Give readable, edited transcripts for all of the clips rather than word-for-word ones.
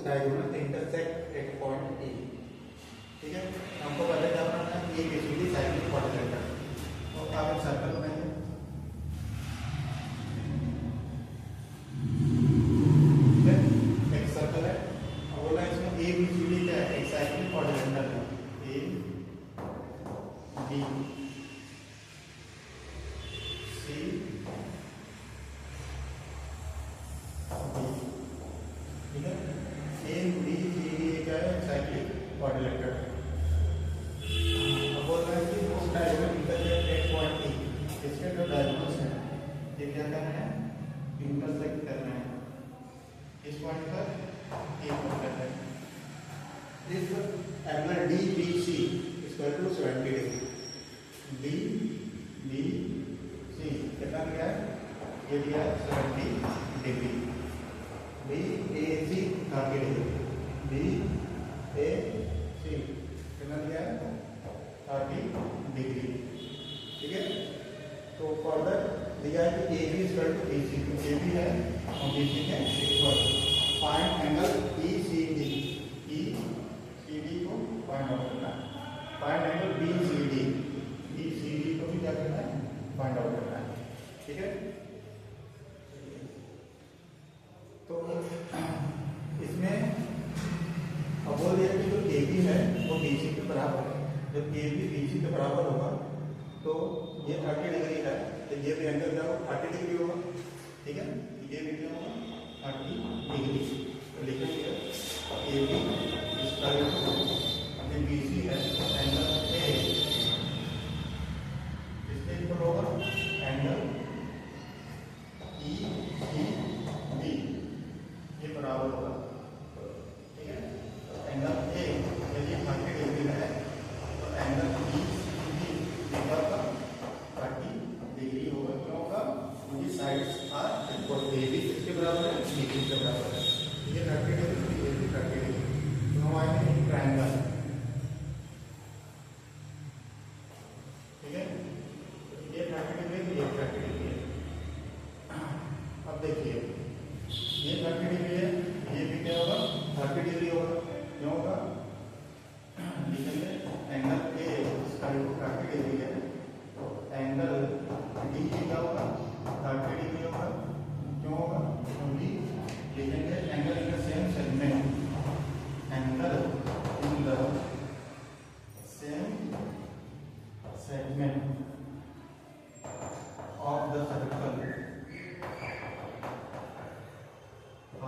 Diagonal intersect at point A. ठीक है, हमको पहले क्या बनाना है, A B C D cyclic quadrilateral. तो आप एक सर्कल बनाइए, ठीक है, एक सर्कल है। अब बोला इसमें ए बी सी डी क्या है, एक साइक्लिक क्वाड्रिलेटरल है। ए बी सी ठीक है, ए बी सी डी क्या है, साइक्लिक क्वाड्रिलेटरल। अब बोल रहा है कि उस डायगोनल इंटरसेक्ट एट पॉइंट ए, इसके जो डायगोनल्स हैं ये क्या करना है, इंटरसेक्ट करना है इस पॉइंट पर, ए पर करना है। इस angle D B C equal to 70 degree. D B C कितना दिया है, ये दिया 70 degree. B A C 30 degree. B A C कितना दिया है, 30 डिग्री। ठीक है, तो फर्दर दिया है कि A B equal to B C, तो ए बी है और बी सी है equal. Find angle E C D, E C D को फाइंड आउट करना है। Find angle B C D, B C D को भी क्या करना है, फाइंड आउट करना है। ठीक है, तो इसमें अब बोल दिया कि जो ए बी है वो बी सी के बराबर है। जब ए बी बी सी के बराबर होगा तो ये 30 डिग्री है, तो ये भी एंगल क्या होगा, 30 डिग्री होगा। ठीक है, ये भी क्या होगा, 30 डिग्री। तो लिखेंगे ए बी इसका अपने बी सी है, एंगल ए इसके इक्वल होगा एंगल ई सी बी, ये बराबर होगा। ठीक है, तो एंगल ए यदि 30 डिग्री है तो एंगल ई सी बी होगा 30 डिग्री होगा। क्यों होगा, क्योंकि sides are equal. A B किसके बराबर है, बी सी के बराबर है। ये 30 डिग्री, ये भी 30 डिग्री। तो हम आएंगे एक ट्रायंगल। ठीक है, ये 30 डिग्री, ये 30 डिग्री है। अब देखिए ये 30 डिग्री है, ये भी क्या होगा, 30 डिग्री होगा। क्यों होगा, लिखेंगे एंगल ए इसका 30 डिग्री है, तो एंगल डी क्या होगा, 30 डिग्री होगा। क्यों होगा, क्योंकि लिखेंगे angle in the same segment, angle in the same segment of the circle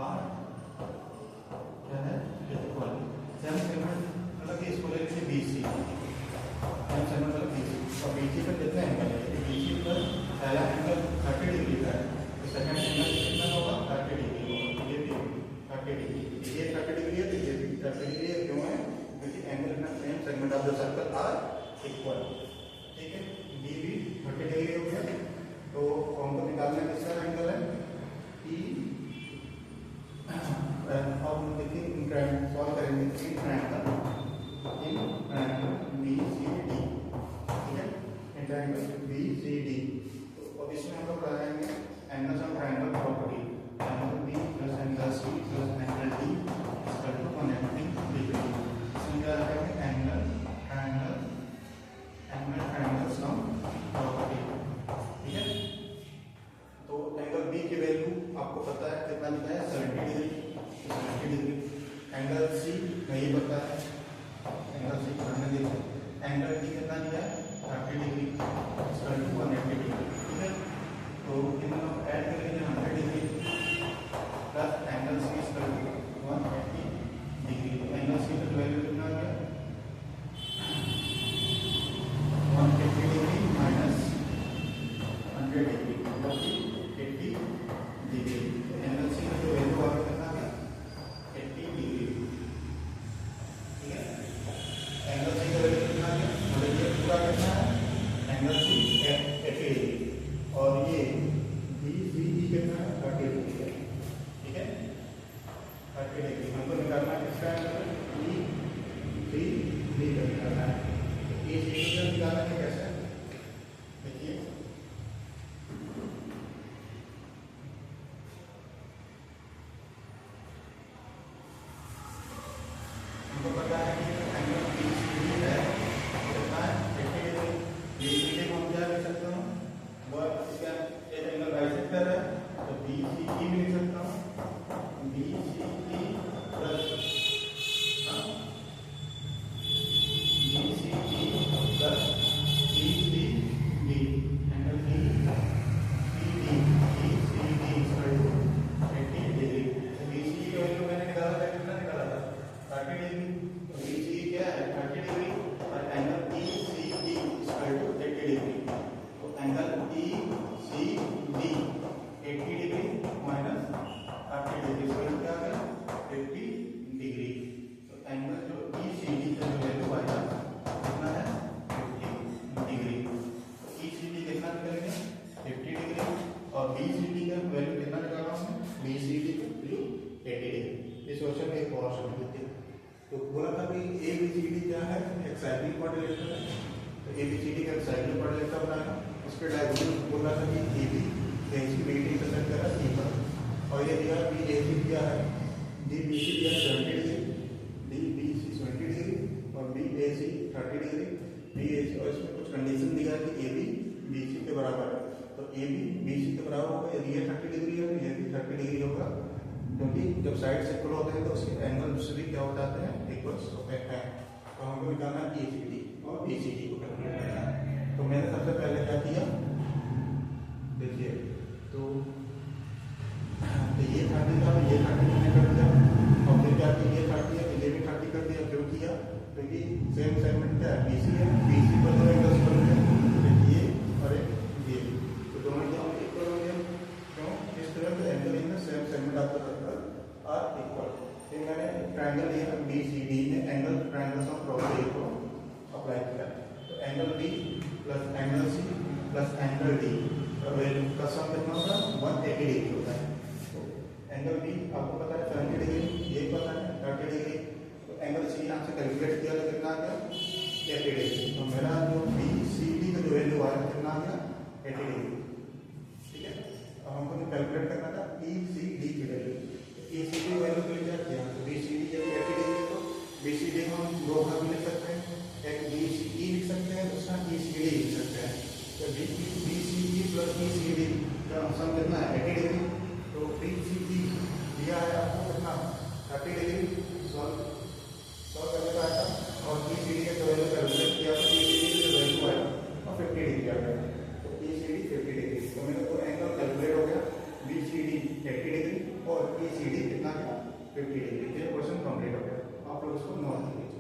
are क्या है, इक्वल। सेम सेगमेंट मतलब कि इसको लेके बी सी, सेम सेगमेंट मतलब बी सी। और बी सी पर कितने एंगल है, बी सी पर पहला एंगल 30 डिग्री का है, तो सेकंड एंगल कितना होगा, 30 डिग्री होगा। ये भी 30 डिग्री, ये 30 डिग्री है, तो ये भी 30 डिग्री है। क्यों है, क्योंकि angle in the same segment of the circle are equal. ठीक है, डी भी 30 डिग्री हो गया। तो हमको निकालना किसका एंगल है, ई। अब हम देखिए सॉल्व करेंगे in triangle B C D. ठीक है, in triangle B C D. तो अब इसमें हम लोग लगाएंगे angles of triangle property, angle B plus angle C plus angle D equal to 180 degree. इसमें क्या लगाएंगे, angle triangle triangle sum property. ठीक है, तो एंगल बी की वैल्यू आपको पता है कितना लिखा है, 70 डिग्री, 70 डिग्री। एंगल सी नहीं पता है, एंगल सी करने देखिए। एंगल डी कितना दिया है, 30 डिग्री इक्वल टू 180 डिग्री। ठीक है, तो इन दोनों ऐड कर लीजिए, 100 degree plus angle C equal to 180 degree. तो एंगल सी का वैल्यू कितना आ गया, 150 डिग्री माइनस 100 डिग्री मतलब 80 डिग्री। तो एंगल सी का जो वैल्यू आ गया कितना आ गया, 80 डिग्री। ठीक है, एंगल सी का वैल्यू कितना आ गया, मतलब ये पूरा कितना है, एंगल सी 80 डिग्री और ये बी सी डी कितना है, 30 डिग्री है। ठीक है, 30 डिग्री हमको निकालना है किसका एंगल, ई सी डी का निकालना है। ई सी डी का निकालना है कैसे, देखिए तो बोला था कि ABCD क्या है, एक साइक्लिक क्वाड्रिलेटरल है, तो ABCD का साइक्लिक क्वाड्रिलेटरल बनाया। उसके डायगोनल बोला था कि AB AC BD इंटरसेक्ट कर रहा है E पर, और ये दिया BAC दिया है, DBC दिया 70 डिग्री, DBC 70 डिग्री और BAC 30 डिग्री, BAC, और इसमें कुछ कंडीशन दिया है कि AB BC के बराबर है, तो AB BC के बराबर होगा, यदि ये 30 डिग्री है तो ये भी 30 डिग्री होगा, क्योंकि जब साइड से इक्वल होते हैं तो उसके एंगल्स भी क्या हो जाते हैं, इक्वल्स होते हैं। तो हमको निकालना है ACD और BCD को कैलकुलेट करना है। तो मैंने सबसे पहले क्या किया, देखिए, तो ये 30 था, ये 30 मैंने कर दिया, और फिर क्या किया, ये 30 है तो ये भी 30 कर दिया। क्यों किया, क्योंकि सेम सेगमेंट क्या है, BC है, BC पर दो एंगल्स बन गए, एक ये और एक ये, तो दोनों क्या इक्वल हो गए। क्यों, इस तरह के angle in the same segment of the circle are equal. फिर मैंने ट्रायंगल लिया BCD में एंगल ट्रायंगल्स ऑफ प्रोबेबिलिटी को अप्लाई किया, तो angle B plus angle C plus angle D का सम कितना होगा, 180 डिग्री होता है। तो एंगल B आपको पता है 70 डिग्री, ये पता है 30 डिग्री, तो एंगल C यहाँ से कैलकुलेट किया तो कितना आ गया, 80 डिग्री। तो मेरा जो BCD का जो वैल्यू आया कितना आ गया, 80 डिग्री। ठीक है, अब हमको जो कैलकुलेट करना था ECD की वैल्यू, ECD वैल्यू के लिए क्या किया, तो BCD जब 80 डिग्री है तो BCD को हम दो भाग में लिख सकते हैं, एक BCE लिख सकते हैं, दूसरा ECD लिख सकते हैं। तो BCE प्लस ECD का सम कितना है, 80 डिग्री। तो BCE दिया है आपको कितना, 30 डिग्री, सॉल्व करने का आया, और ECD का वैल्यू कैलकुलेट किया तो ECD का वैल्यू आया और 50 डिग्री आ गया। तो ECD 50 डिग्री, तो मेरा दो एंगल कैलकुलेट हो गया, BCD 80 डिग्री और ECD कितना गया, 50 डिग्री। ये क्वेश्चन कंप्लीट हो गया। आप लोग इसको नोट कीजिए।